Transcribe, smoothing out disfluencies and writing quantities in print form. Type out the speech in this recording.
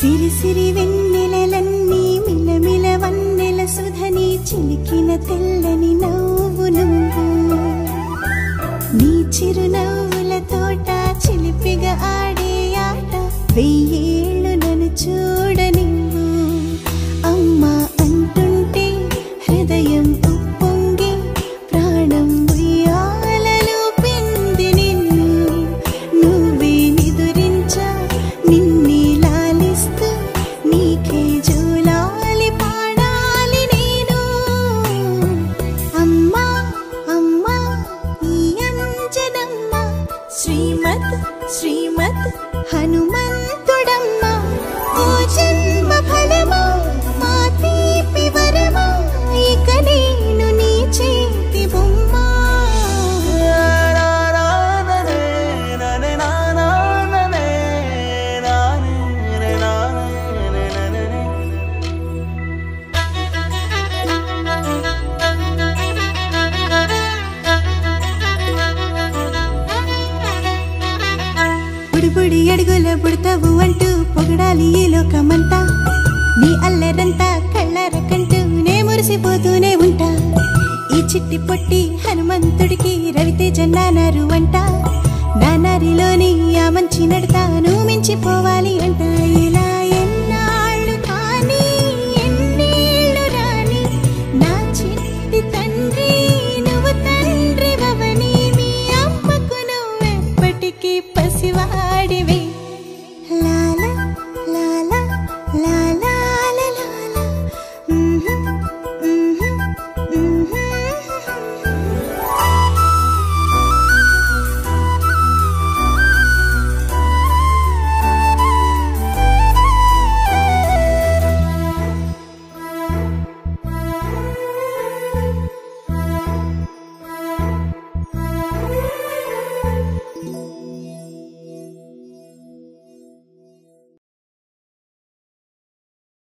సిరి సిరి వెన్నెలలన్నీ మిలమిల వన్నెల సుధని చిలికిన తెల్లని నవ్వు నువ్వు నీ చిరునవ్వుల తోట చిలిపిగా ఆడే ఆట వెయ్యేళ్ళు నన్ను చూడనివ్వు అమ్మా అంటుంటే హృదయం ఉప్పొంగి ప్రాణం ఉయ్యాలలో పిండి నిన్ను నువ్వే నిదురించా నిన్నే లాలిస్తూ నీకే జోలాలి పాడాలి నేను అమ్మా అమ్మా ఈ అంజనమ్మ శ్రీమత్ శ్రీమత్ హనుమంతుడమ్మ ఓ జన్మ ఫలమా మా తీపి వరమా ఇక నేను నీ చేతి బొమ్మ బుడి అడుగుల బుడతావు అంటూ పొగడాలి ఈ లోకమంతా నీ అల్లరంతా కళ్ళారకంటూ నే మురిసిపోతూనే ఉంటా ఈ చిట్టి పొట్టి